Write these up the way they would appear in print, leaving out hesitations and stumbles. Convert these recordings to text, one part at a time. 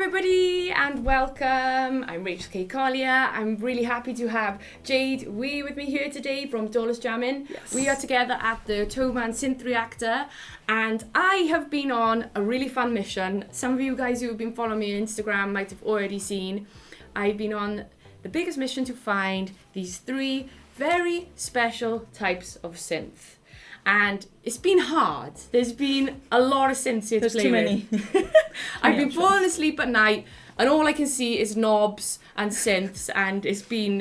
everybody and welcome. I'm Rachel K. Collier. I'm really happy to have Jade Wee with me here today from Dawless Jammin. Yes. We are together at the Thomann Synth Reactor and I have been on a really fun mission. Some of you guys who have been following me on Instagram might have already seen. I've been on the biggest mission to find these three very special types of synth. And it's been hard. There's been a lot of synths here to play with. There's too many. I've been falling asleep at night and all I can see is knobs and synths, and it's been,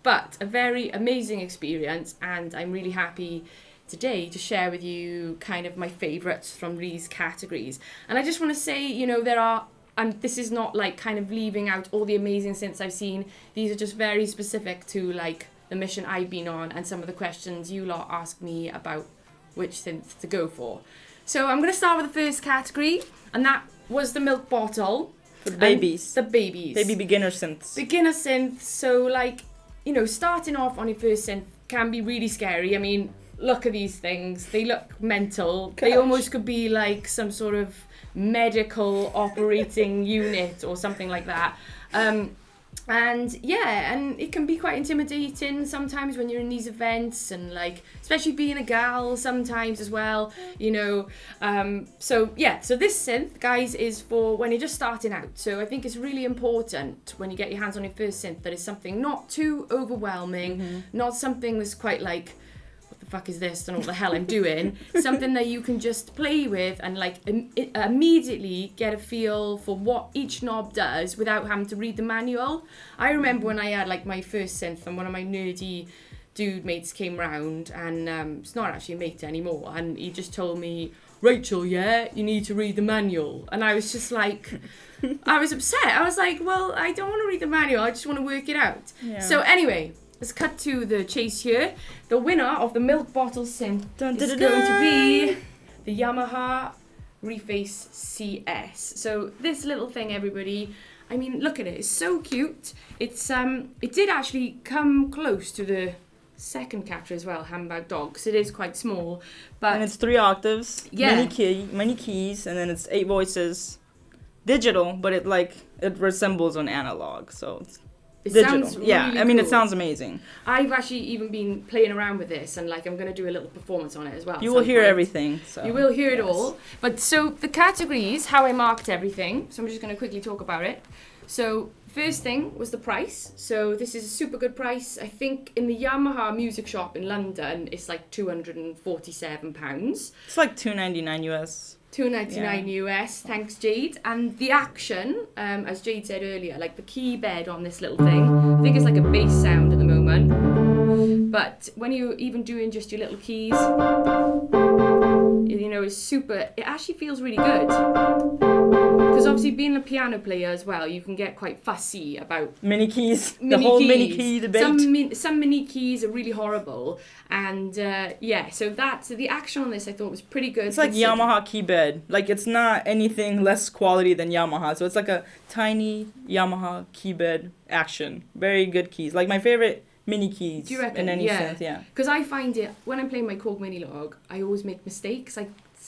but a very amazing experience, and I'm really happy today to share with you kind of my favourites from these categories. And I just want to say, you know, there are, and this is not like kind of leaving out all the amazing synths I've seen. These are just very specific to like the mission I've been on and some of the questions you lot asked me about which synth to go for. So I'm going to start with the first category, and that was the milk bottle. For the babies. The babies. Baby beginner synths. Beginner synths. So like, you know, starting off on your first synth can be really scary. I mean, look at these things. They look mental. Gosh. They almost could be like some sort of medical operating unit or something like that. And yeah, and it can be quite intimidating sometimes when you're in these events, and like, especially being a gal sometimes as well, you know. So this synth, guys, is for when you're just starting out. So I think it's really important when you get your hands on your first synth that it's something not too overwhelming, not something that's quite like, what the fuck is this? I don't know what the hell I'm doing. Something that you can just play with and like immediately get a feel for what each knob does without having to read the manual. I remember when I had like my first synth and one of my nerdy dude mates came round, and it's not actually a mate anymore, and he just told me, Rachel, yeah, you need to read the manual. And I was just like, I was upset. I was like, well, I don't want to read the manual, I just want to work it out. Yeah. So anyway, let's cut to the chase here. The winner of the milk bottle synth is going to be the Yamaha Reface CS. So this little thing, everybody, I mean, look at it. It's so cute. It's it did actually come close to the second capture as well, Handbag Dog, because it is quite small. But and it's 3 octaves, yeah, many keys, and then it's 8 voices. Digital, but it resembles an analog, so it's digital. Sounds yeah, really I mean, cool. It sounds amazing. I've actually even been playing around with this, and like I'm going to do a little performance on it as well. You will hear everything. So. You will hear it all. But so the categories, how I marked everything. So I'm just going to quickly talk about it. So first thing was the price. So this is a super good price. I think in the Yamaha music shop in London, it's like £247. It's like $2.99 US. $2.99 US, thanks Jade. And the action, as Jade said earlier, like the key bed on this little thing, I think it's like a bass sound at the moment. But when you're even doing just your little keys, you know, it's super, it actually feels really good. Because obviously being a piano player as well, you can get quite fussy about mini keys. The whole keys. mini key debate. Some mini keys are really horrible, and so the action on this I thought was pretty good. It's like Yamaha key bed. Like, it's not anything less quality than Yamaha. So it's like a tiny Yamaha key bed action. Very good keys. Like my favorite mini keys. Do you reckon? In any synth, yeah. Because I find it when I'm playing my Korg Mini Log, I always make mistakes.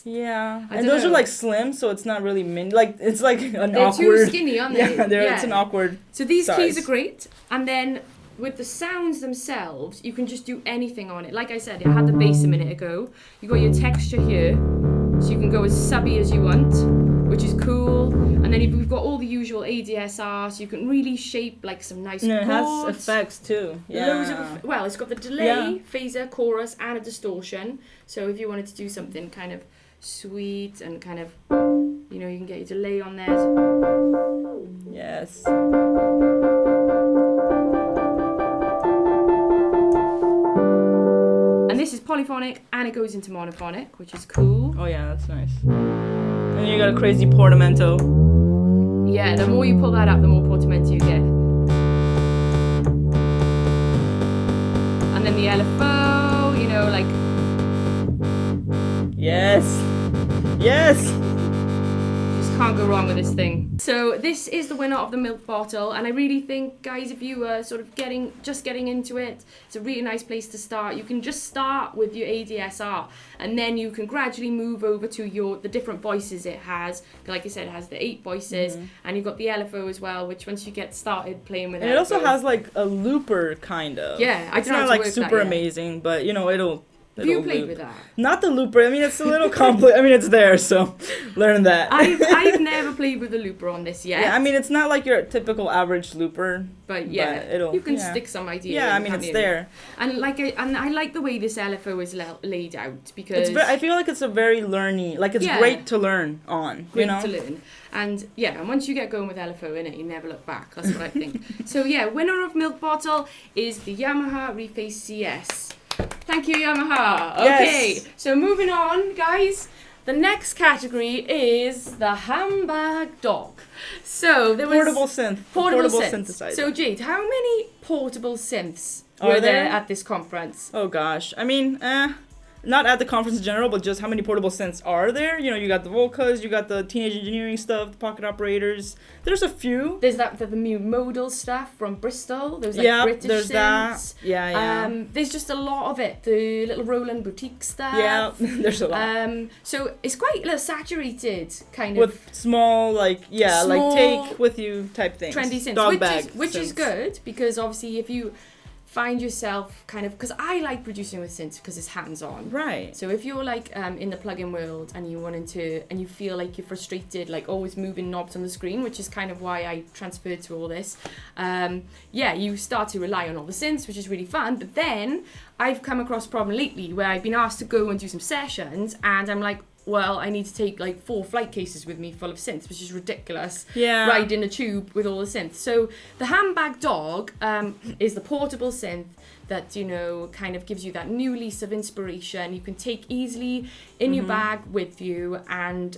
Yeah, and those are like slim, so it's not really mini. Like, it's like an awkward. They're too skinny, aren't they? Yeah, it's an awkward. So these size. keys are great, and then with the sounds themselves, you can just do anything on it. Like I said, I had the bass a minute ago. You got your texture here, so you can go as subby as you want, which is cool. And then we've got all the usual ADSR, so you can really shape like some nice chords. It has effects too. Yeah. Loads of it's got the delay, phaser, chorus, and a distortion. So if you wanted to do something kind of sweet and kind of, you know, you can get your delay on there. Yes. And this is polyphonic, and it goes into monophonic, which is cool. Oh yeah, that's nice. And you got a crazy portamento. Yeah, the more you pull that up, the more portamento you get. And then the LFO, you know, like... Yes! Yes! Just Can't go wrong with this thing. So this is the winner of the milk bottle, and I really think, guys, if you are sort of just getting into it, it's a really nice place to start. You can just start with your ADSR, and then you can gradually move over to the different voices it has. Like I said, it has the 8 voices, and you've got the LFO as well, which once you get started playing with and it also has like a looper kind of. Yeah, it's not like super amazing, but you know it'll. Have you played with that? Not the looper. I mean, it's a little complex. I mean, it's there, so learn that. I've never played with a looper on this yet. Yeah, I mean, it's not like your typical average looper. But yeah, you can stick some idea. Yeah, I mean, it's there. And I like the way this LFO is laid out because I feel like it's a very learny. Like it's great to learn on. Great to learn. And yeah, and once you get going with LFO in it, you never look back. That's what I think. So yeah, winner of milk bottle is the Yamaha Reface CS. Thank you, Yamaha. Okay, so moving on, guys. The next category is the handbag dog. So there was portable synth. Portable synthesizer. So Jade, how many portable synths were there at this conference? Oh gosh, I mean, not at the conference in general, but just how many portable synths are there? You know, you got the Volcas, you got the Teenage Engineering stuff, the Pocket Operators. There's a few. There's the new modal stuff from Bristol. There's like British there's synths. That. Yeah. There's just a lot of it. The little Roland boutique stuff. Yeah, there's a lot. So it's quite a little saturated kind with of. With small, like take with you type things. Trendy synths. Dog bag which is good because obviously if you find yourself kind of, because I like producing with synths because it's hands-on. Right. So if you're like in the plugin world and you feel like you're frustrated, like always moving knobs on the screen, which is kind of why I transferred to all this. You start to rely on all the synths, which is really fun. But then I've come across a problem lately where I've been asked to go and do some sessions, and I'm like, well, I need to take like 4 flight cases with me full of synths, which is ridiculous. Yeah. Riding a tube with all the synths. So the handbag dog is the portable synth that, you know, kind of gives you that new lease of inspiration. You can take easily in your bag with you, and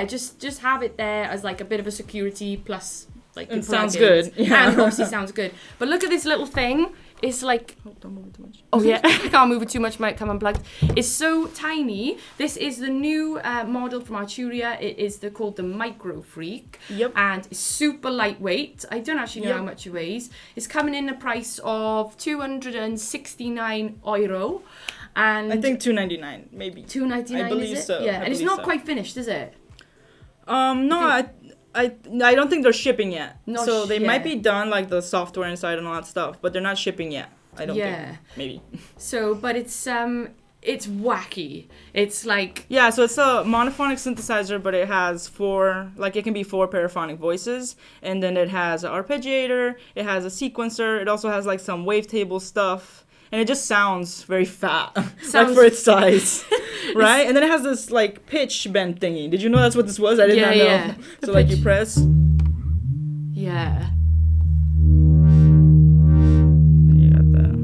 just have it there as like a bit of a security plus. Like it sounds good. Yeah. And obviously sounds good. But look at this little thing. It's like... Oh, don't move it too much. Oh, yeah. I can't move it too much. Might come unplugged. It's so tiny. This is the new model from Arturia. It is called the Micro Freak. Yep. And it's super lightweight. I don't actually know how much it weighs. It's coming in a price of €269. And I think $299, maybe. $299, I believe is it? so. Yeah, and it's not quite finished, is it? No, I don't think they're shipping yet. So they might yet. be done, like the software inside and all that stuff, but they're not shipping yet. I don't think. Maybe. So, but it's wacky. It's like... Yeah, so it's a monophonic synthesizer, but it has 4, like it can be 4 paraphonic voices, and then it has an arpeggiator, it has a sequencer, it also has like some wavetable stuff. And it just sounds very fat, like for its size, right? And then it has this like pitch bend thingy. Did you know that's what this was? I did not know. Yeah. So like you press. Yeah. You got that.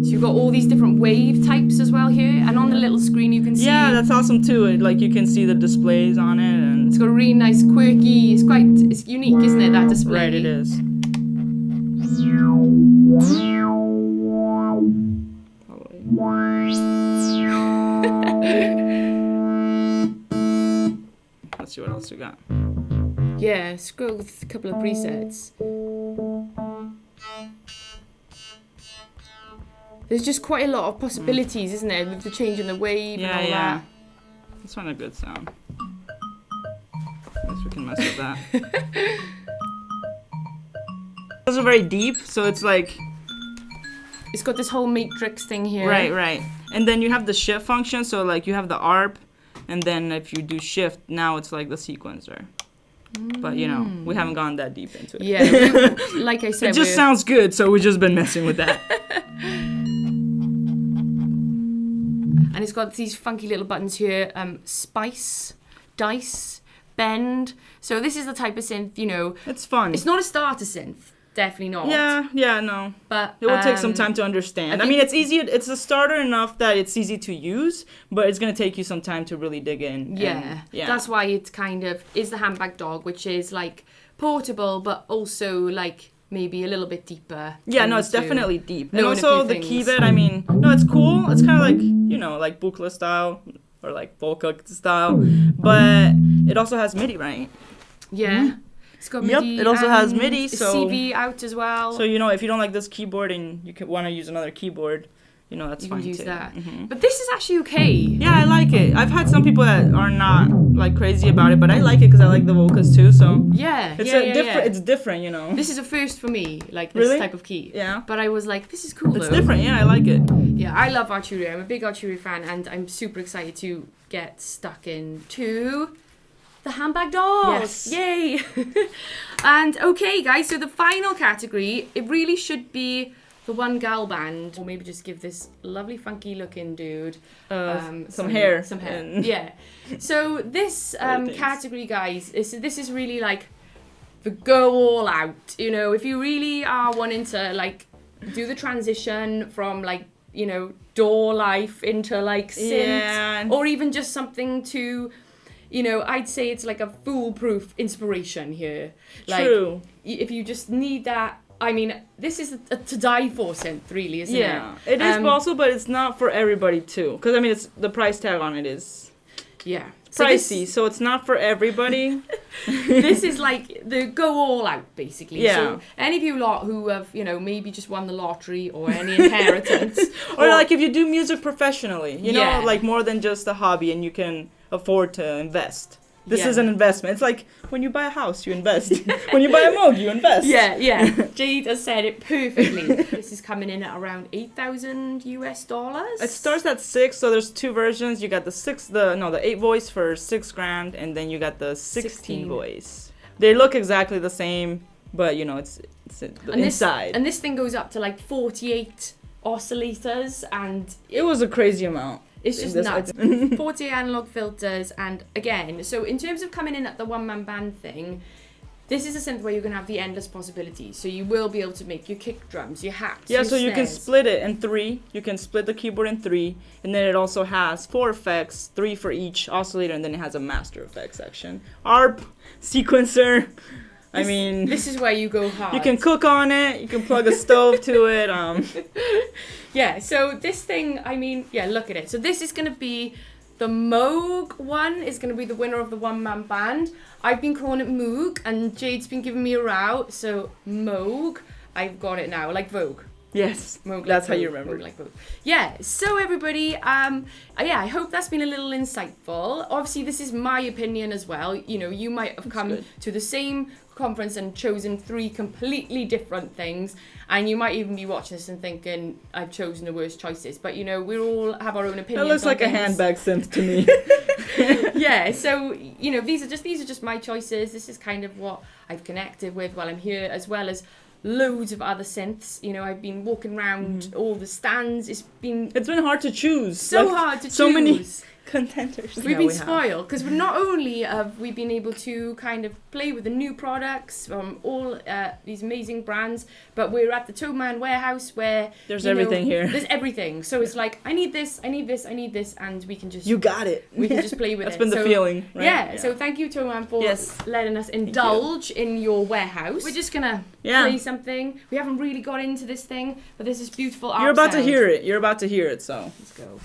So you've got all these different wave types as well here, and on the little screen you can see. Yeah, that's awesome too. Like you can see the displays on it, and it's got a really nice, quirky. It's unique, isn't it? That display. Right, it is. Let's see what else we got. Yeah, scroll with a couple of presets. There's just quite a lot of possibilities, isn't there, with the change in the wave and all that. It's not a good sound. I guess we can mess with that. Those are very deep, so it's like... It's got this whole matrix thing here. Right. And then you have the shift function, so like you have the ARP, and then if you do shift, now it's like the sequencer. But you know, we haven't gone that deep into it. Yeah, like I said, it just sounds good, so we've just been messing with that. And it's got these funky little buttons here, spice, dice, bend. So this is the type of synth, you know. It's fun. It's not a starter synth. Definitely not. Yeah, no. But it will take some time to understand. I mean, it's easy. It's a starter enough that it's easy to use, but it's gonna take you some time to really dig in. Yeah. That's why it's kind of is the handbag dog, which is like portable, but also like maybe a little bit deeper. Yeah, no, it's definitely deep. And also the key bed. I mean, no, it's cool. It's kind of like like Buchla style or like polka style. But it also has MIDI, right? Yeah. It's got Yep, MIDI. it also has and MIDI, so CV out as well. So you know, if you don't like this keyboard and you want to use another keyboard, you know, that's you fine can use too. that. Mm-hmm. But this is actually okay. Yeah, I like it. I've had some people that are not like crazy about it, but I like it because I like the vocals too. So Yeah, it's yeah. It's different, you know. This is a first for me, like this Really? type of key. Yeah. But I was like, this is cool It's though. different. Yeah, I like it. Yeah, I love Arturia. I'm a big Arturia fan, and I'm super excited to get stuck into the handbag dolls. Yes. Yay! And okay, guys, so the final category, it really should be the one gal band, or maybe just give this lovely funky looking dude some hair. Some hair. And Yeah. So this other things. category, guys, this is really like the go all out. You know, if you really are wanting to like do the transition from like, you know, DAW life into like synth, Yeah. or even just something to, you know, I'd say it's like a foolproof inspiration here. Like, True. if you just need that, I mean, this is a to die for synth, really, isn't Yeah, it? it is also, but it's not for everybody too. Because I mean, it's the price tag on it is Yeah. pricey, so it's not for everybody. This is like the go all out, basically. Yeah. So any of you lot who have, you know, maybe just won the lottery or any inheritance. Or like if you do music professionally, you Yeah. know, like more than just a hobby and you can afford to invest. This Yeah. is an investment. It's like when you buy a house, you invest. When you buy a mug, you invest. Yeah. Jade has said it perfectly. This is coming in at around $8,000 US. It starts at 6, so there's two versions. You got the 8 voice for $6,000, and then you got the 16 voice. They look exactly the same, but you know it's inside. And this thing goes up to like 48 oscillators, and It was a crazy amount. it's just nuts. 40 analog filters, and again, so in terms of coming in at the one-man band thing, this is a synth where you're going to have the endless possibilities. So you will be able to make your kick drums, your hats, Yeah, your so you can snares. split it in 3. You can split the keyboard in 3, and then it also has 4 effects, 3 for each oscillator, and then it has a master effects section. ARP, sequencer. I mean, This is where you go hard. you can cook on it. You can plug a stove to it. Yeah, so this thing, I mean, yeah, look at it. So this is going to be the Moog one, is going to be the winner of the one-man band. I've been calling it Moog, and Jade's been giving me a route. So Moog, I've got it now, like Vogue. Yes, Moog, that's like how you Vogue, remember Moog, it. like Vogue. Yeah, so everybody, yeah, I hope that's been a little insightful. Obviously, this is my opinion as well. You know, you might have come good. to the same conference and chosen 3 completely different things, and you might even be watching this and thinking, I've chosen the worst choices. But, you know, we all have our own opinions. That looks on like a things. handbag synth to me. Yeah, so, you know, these are just my choices. This is kind of what I've connected with while I'm here, as well as loads of other synths. You know, I've been walking around all the stands. It's been hard to choose. so Like, hard to so choose. many contenders. We've been spoiled because not only have we been able to kind of play with the new products from all these amazing brands, but we're at the Thomann warehouse where There's you know, everything here. There's everything. So it's like, I need this, I need this, I need this, and we can just You got it. we can just play with That's it. been the So, feeling, right? Yeah, so thank you, Thomann, for Yes. letting us indulge in your warehouse. We're just gonna play something. We haven't really got into this thing, but there's this beautiful art You're about to sound. hear it. You're about to hear it, so. Let's go.